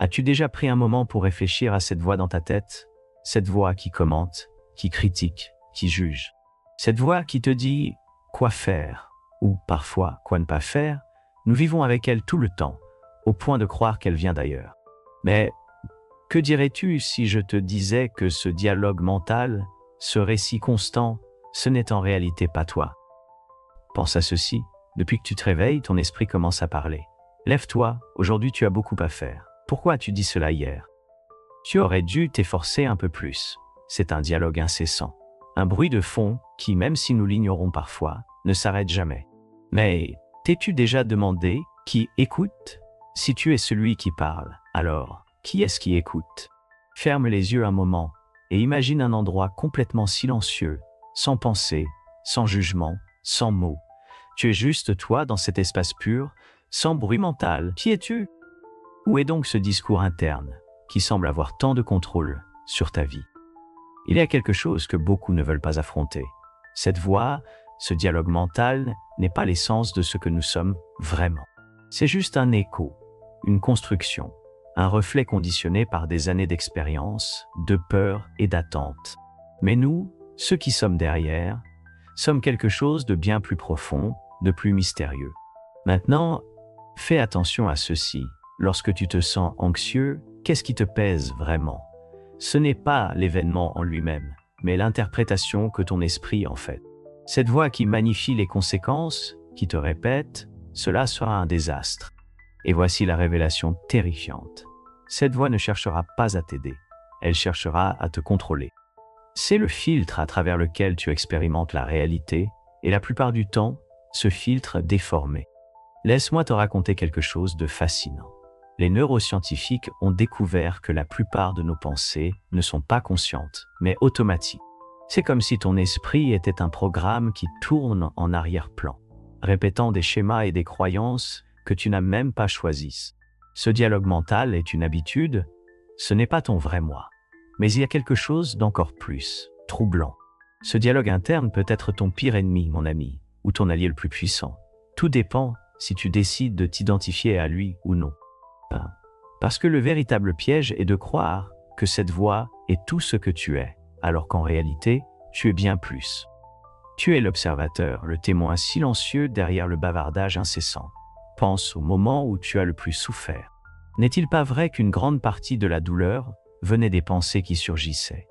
As-tu déjà pris un moment pour réfléchir à cette voix dans ta tête? Cette voix qui commente, qui critique, qui juge. Cette voix qui te dit quoi faire, ou parfois quoi ne pas faire. Nous vivons avec elle tout le temps, au point de croire qu'elle vient d'ailleurs. Mais que dirais-tu si je te disais que ce dialogue mental, ce récit constant, ce n'est en réalité pas toi? Pense à ceci, depuis que tu te réveilles, ton esprit commence à parler. Lève-toi, aujourd'hui tu as beaucoup à faire. Pourquoi as-tu dit cela hier? Tu aurais dû t'efforcer un peu plus. C'est un dialogue incessant. Un bruit de fond qui, même si nous l'ignorons parfois, ne s'arrête jamais. Mais t'es-tu déjà demandé qui écoute? Si tu es celui qui parle, alors qui est-ce qui écoute? Ferme les yeux un moment et imagine un endroit complètement silencieux, sans pensée, sans jugement, sans mots. Tu es juste toi dans cet espace pur, sans bruit mental. Qui es-tu? Où est donc ce discours interne qui semble avoir tant de contrôle sur ta vie? Il y a quelque chose que beaucoup ne veulent pas affronter. Cette voix, ce dialogue mental n'est pas l'essence de ce que nous sommes vraiment. C'est juste un écho, une construction, un reflet conditionné par des années d'expérience, de peur et d'attente. Mais nous, ceux qui sommes derrière, sommes quelque chose de bien plus profond, de plus mystérieux. Maintenant, fais attention à ceci. Lorsque tu te sens anxieux, qu'est-ce qui te pèse vraiment? Ce n'est pas l'événement en lui-même, mais l'interprétation que ton esprit en fait. Cette voix qui magnifie les conséquences, qui te répète « cela sera un désastre ». Et voici la révélation terrifiante. Cette voix ne cherchera pas à t'aider, elle cherchera à te contrôler. C'est le filtre à travers lequel tu expérimentes la réalité, et la plupart du temps, ce filtre déformé. Laisse-moi te raconter quelque chose de fascinant. Les neuroscientifiques ont découvert que la plupart de nos pensées ne sont pas conscientes, mais automatiques. C'est comme si ton esprit était un programme qui tourne en arrière-plan, répétant des schémas et des croyances que tu n'as même pas choisis. Ce dialogue mental est une habitude, ce n'est pas ton vrai moi. Mais il y a quelque chose d'encore plus troublant. Ce dialogue interne peut être ton pire ennemi, mon ami, ou ton allié le plus puissant. Tout dépend si tu décides de t'identifier à lui ou non. Parce que le véritable piège est de croire que cette voix est tout ce que tu es, alors qu'en réalité, tu es bien plus. Tu es l'observateur, le témoin silencieux derrière le bavardage incessant. Pense au moment où tu as le plus souffert. N'est-il pas vrai qu'une grande partie de la douleur venait des pensées qui surgissaient?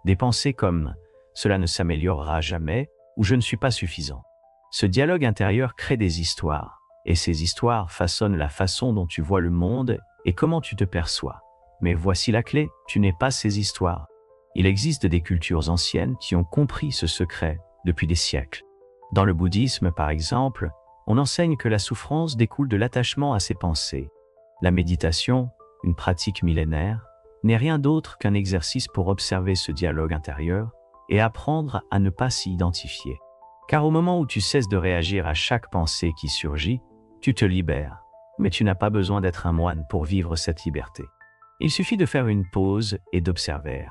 Des pensées comme « cela ne s'améliorera jamais » ou « je ne suis pas suffisant ». Ce dialogue intérieur crée des histoires. Et ces histoires façonnent la façon dont tu vois le monde et comment tu te perçois. Mais voici la clé, tu n'es pas ces histoires. Il existe des cultures anciennes qui ont compris ce secret depuis des siècles. Dans le bouddhisme, par exemple, on enseigne que la souffrance découle de l'attachement à ses pensées. La méditation, une pratique millénaire, n'est rien d'autre qu'un exercice pour observer ce dialogue intérieur et apprendre à ne pas s'y identifier. Car au moment où tu cesses de réagir à chaque pensée qui surgit, tu te libères, mais tu n'as pas besoin d'être un moine pour vivre cette liberté. Il suffit de faire une pause et d'observer.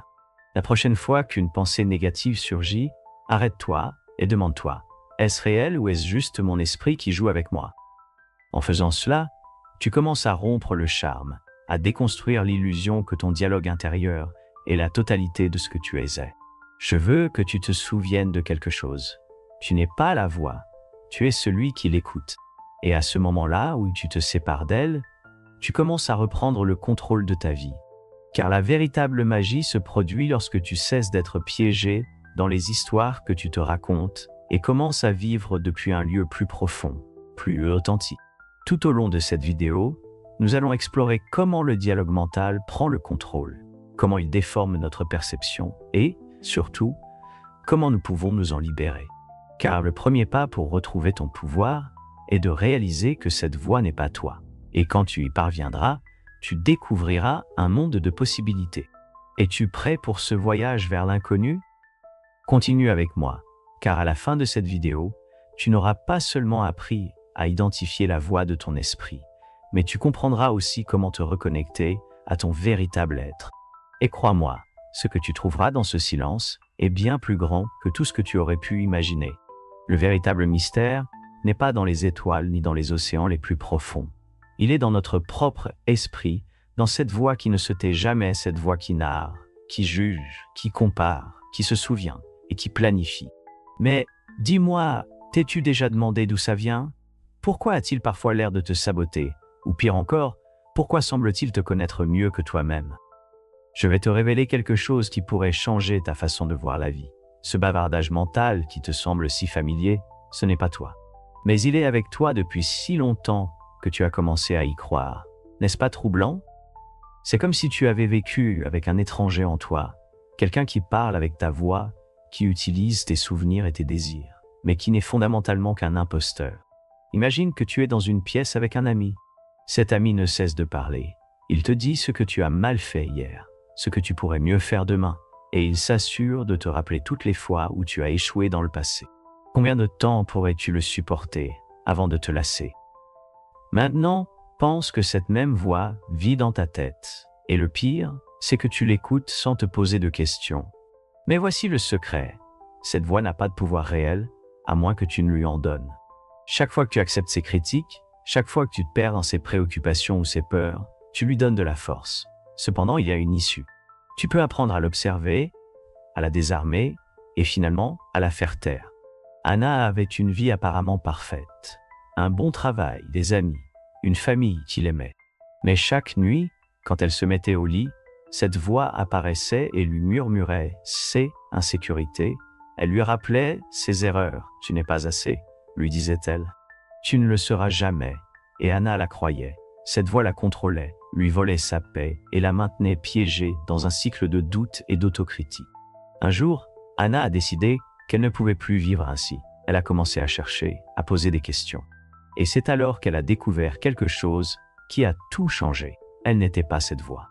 La prochaine fois qu'une pensée négative surgit, arrête-toi et demande-toi, est-ce réel ou est-ce juste mon esprit qui joue avec moi? En faisant cela, tu commences à rompre le charme, à déconstruire l'illusion que ton dialogue intérieur est la totalité de ce que tu es. Je veux que tu te souviennes de quelque chose. Tu n'es pas la voix, tu es celui qui l'écoute. Et à ce moment-là où tu te sépares d'elle, tu commences à reprendre le contrôle de ta vie. Car la véritable magie se produit lorsque tu cesses d'être piégé dans les histoires que tu te racontes et commences à vivre depuis un lieu plus profond, plus authentique. Tout au long de cette vidéo, nous allons explorer comment le dialogue mental prend le contrôle, comment il déforme notre perception et, surtout, comment nous pouvons nous en libérer. Car le premier pas pour retrouver ton pouvoir est de réaliser que cette voix n'est pas toi. Et quand tu y parviendras, tu découvriras un monde de possibilités. Es-tu prêt pour ce voyage vers l'inconnu? Continue avec moi, car à la fin de cette vidéo, tu n'auras pas seulement appris à identifier la voix de ton esprit, mais tu comprendras aussi comment te reconnecter à ton véritable être. Et crois-moi, ce que tu trouveras dans ce silence est bien plus grand que tout ce que tu aurais pu imaginer. Le véritable mystère n'est pas dans les étoiles ni dans les océans les plus profonds. Il est dans notre propre esprit, dans cette voix qui ne se tait jamais, cette voix qui narre, qui juge, qui compare, qui se souvient et qui planifie. Mais dis-moi, t'es-tu déjà demandé d'où ça vient? Pourquoi a-t-il parfois l'air de te saboter? Ou pire encore, pourquoi semble-t-il te connaître mieux que toi-même? Je vais te révéler quelque chose qui pourrait changer ta façon de voir la vie. Ce bavardage mental qui te semble si familier, ce n'est pas toi. Mais il est avec toi depuis si longtemps que tu as commencé à y croire. N'est-ce pas troublant? C'est comme si tu avais vécu avec un étranger en toi, quelqu'un qui parle avec ta voix, qui utilise tes souvenirs et tes désirs, mais qui n'est fondamentalement qu'un imposteur. Imagine que tu es dans une pièce avec un ami. Cet ami ne cesse de parler. Il te dit ce que tu as mal fait hier, ce que tu pourrais mieux faire demain, et il s'assure de te rappeler toutes les fois où tu as échoué dans le passé. Combien de temps pourrais-tu le supporter avant de te lasser? Maintenant, pense que cette même voix vit dans ta tête. Et le pire, c'est que tu l'écoutes sans te poser de questions. Mais voici le secret. Cette voix n'a pas de pouvoir réel, à moins que tu ne lui en donnes. Chaque fois que tu acceptes ses critiques, chaque fois que tu te perds dans ses préoccupations ou ses peurs, tu lui donnes de la force. Cependant, il y a une issue. Tu peux apprendre à l'observer, à la désarmer et finalement à la faire taire. Anna avait une vie apparemment parfaite. Un bon travail, des amis, une famille qui l'aimait. Mais chaque nuit, quand elle se mettait au lit, cette voix apparaissait et lui murmurait ses insécurités. Elle lui rappelait ses erreurs. « Tu n'es pas assez », lui disait-elle. « Tu ne le seras jamais ». Et Anna la croyait. Cette voix la contrôlait, lui volait sa paix et la maintenait piégée dans un cycle de doute et d'autocritique. Un jour, Anna a décidé qu'elle ne pouvait plus vivre ainsi. Elle a commencé à chercher, à poser des questions. Et c'est alors qu'elle a découvert quelque chose qui a tout changé. Elle n'était pas cette voix.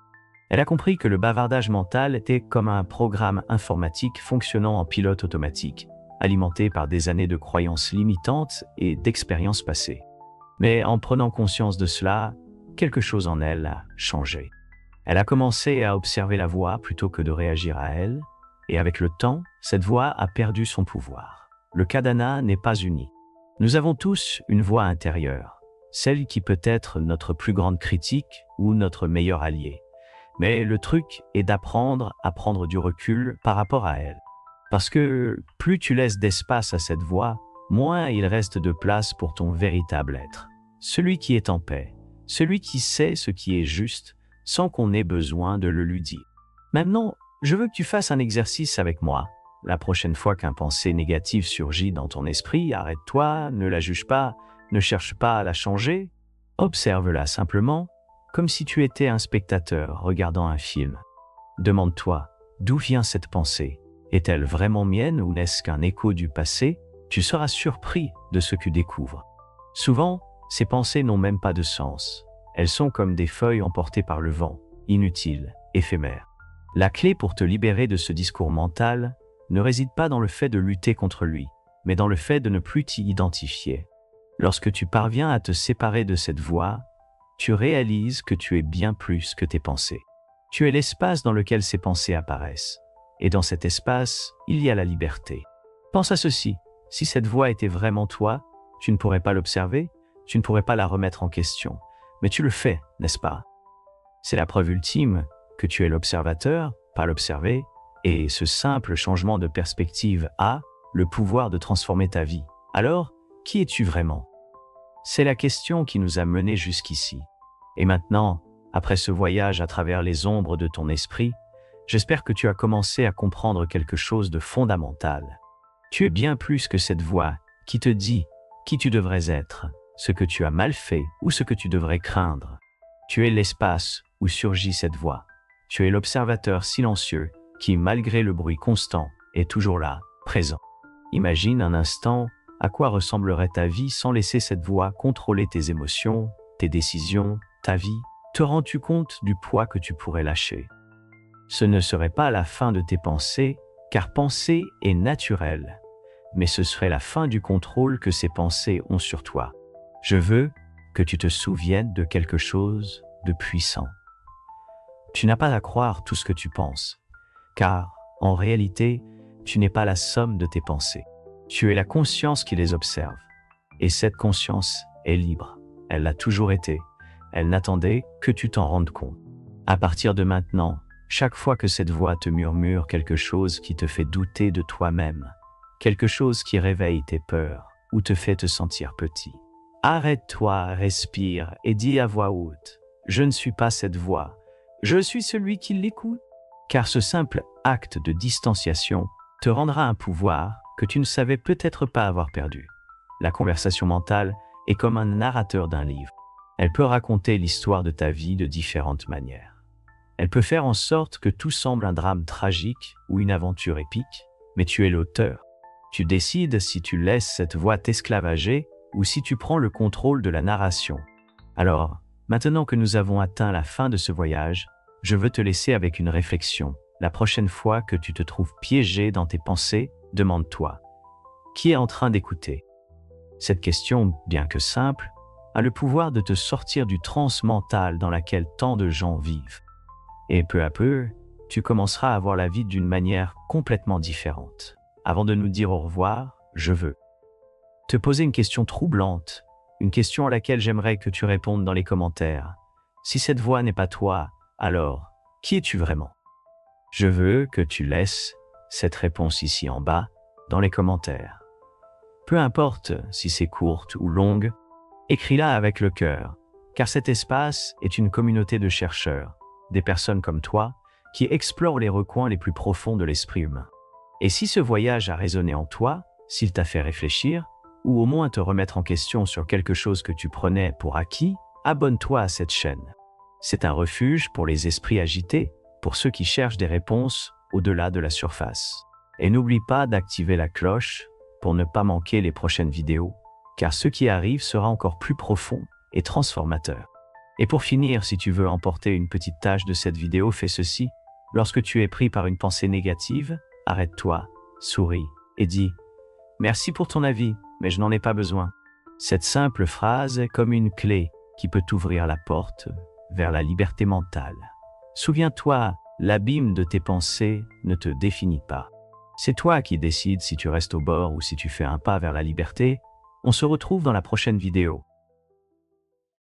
Elle a compris que le bavardage mental était comme un programme informatique fonctionnant en pilote automatique, alimenté par des années de croyances limitantes et d'expériences passées. Mais en prenant conscience de cela, quelque chose en elle a changé. Elle a commencé à observer la voix plutôt que de réagir à elle, et avec le temps, cette voix a perdu son pouvoir. Le cas d'Anna n'est pas unique. Nous avons tous une voix intérieure, celle qui peut être notre plus grande critique ou notre meilleur allié. Mais le truc est d'apprendre à prendre du recul par rapport à elle. Parce que plus tu laisses d'espace à cette voix, moins il reste de place pour ton véritable être. Celui qui est en paix, celui qui sait ce qui est juste, sans qu'on ait besoin de le lui dire. Maintenant, je veux que tu fasses un exercice avec moi. La prochaine fois qu'un pensée négative surgit dans ton esprit, arrête-toi, ne la juge pas, ne cherche pas à la changer. Observe-la simplement, comme si tu étais un spectateur regardant un film. Demande-toi, d'où vient cette pensée? Est-elle vraiment mienne ou n'est-ce qu'un écho du passé? Tu seras surpris de ce que tu découvres. Souvent, ces pensées n'ont même pas de sens. Elles sont comme des feuilles emportées par le vent, inutiles, éphémères. La clé pour te libérer de ce discours mental ne réside pas dans le fait de lutter contre lui, mais dans le fait de ne plus t'y identifier. Lorsque tu parviens à te séparer de cette voix, tu réalises que tu es bien plus que tes pensées. Tu es l'espace dans lequel ces pensées apparaissent. Et dans cet espace, il y a la liberté. Pense à ceci, si cette voix était vraiment toi, tu ne pourrais pas l'observer, tu ne pourrais pas la remettre en question. Mais tu le fais, n'est-ce pas? C'est la preuve ultime que tu es l'observateur, pas l'observé, et ce simple changement de perspective a le pouvoir de transformer ta vie. Alors, qui es-tu vraiment? C'est la question qui nous a menés jusqu'ici. Et maintenant, après ce voyage à travers les ombres de ton esprit, j'espère que tu as commencé à comprendre quelque chose de fondamental. Tu es bien plus que cette voix qui te dit qui tu devrais être, ce que tu as mal fait ou ce que tu devrais craindre. Tu es l'espace où surgit cette voix. Tu es l'observateur silencieux qui, malgré le bruit constant, est toujours là, présent. Imagine un instant à quoi ressemblerait ta vie sans laisser cette voix contrôler tes émotions, tes décisions, ta vie. Te rends-tu compte du poids que tu pourrais lâcher? Ce ne serait pas la fin de tes pensées, car penser est naturel, mais ce serait la fin du contrôle que ces pensées ont sur toi. Je veux que tu te souviennes de quelque chose de puissant. Tu n'as pas à croire tout ce que tu penses, car, en réalité, tu n'es pas la somme de tes pensées. Tu es la conscience qui les observe. Et cette conscience est libre. Elle l'a toujours été. Elle n'attendait que tu t'en rendes compte. À partir de maintenant, chaque fois que cette voix te murmure quelque chose qui te fait douter de toi-même, quelque chose qui réveille tes peurs ou te fait te sentir petit, arrête-toi, respire et dis à voix haute, « Je ne suis pas cette voix, je suis celui qui l'écoute ». Car ce simple acte de distanciation te rendra un pouvoir que tu ne savais peut-être pas avoir perdu. La conversation mentale est comme un narrateur d'un livre. Elle peut raconter l'histoire de ta vie de différentes manières. Elle peut faire en sorte que tout semble un drame tragique ou une aventure épique, mais tu es l'auteur. Tu décides si tu laisses cette voix t'esclavager ou si tu prends le contrôle de la narration. Alors, maintenant que nous avons atteint la fin de ce voyage, je veux te laisser avec une réflexion. La prochaine fois que tu te trouves piégé dans tes pensées, demande-toi, qui est en train d'écouter? Cette question, bien que simple, a le pouvoir de te sortir du transe mental dans laquelle tant de gens vivent. Et peu à peu, tu commenceras à voir la vie d'une manière complètement différente. Avant de nous dire au revoir, je veux te poser une question troublante, une question à laquelle j'aimerais que tu répondes dans les commentaires. Si cette voix n'est pas toi, alors, qui es-tu vraiment? Je veux que tu laisses cette réponse ici en bas, dans les commentaires. Peu importe si c'est courte ou longue, écris-la avec le cœur, car cet espace est une communauté de chercheurs, des personnes comme toi, qui explorent les recoins les plus profonds de l'esprit humain. Et si ce voyage a résonné en toi, s'il t'a fait réfléchir, ou au moins te remettre en question sur quelque chose que tu prenais pour acquis, abonne-toi à cette chaîne. C'est un refuge pour les esprits agités, pour ceux qui cherchent des réponses au-delà de la surface. Et n'oublie pas d'activer la cloche pour ne pas manquer les prochaines vidéos, car ce qui arrive sera encore plus profond et transformateur. Et pour finir, si tu veux emporter une petite tâche de cette vidéo, fais ceci. Lorsque tu es pris par une pensée négative, arrête-toi, souris et dis « Merci pour ton avis, mais je n'en ai pas besoin ». Cette simple phrase est comme une clé qui peut t'ouvrir la porte vers la liberté mentale. Souviens-toi, l'abîme de tes pensées ne te définit pas. C'est toi qui décides si tu restes au bord ou si tu fais un pas vers la liberté. On se retrouve dans la prochaine vidéo.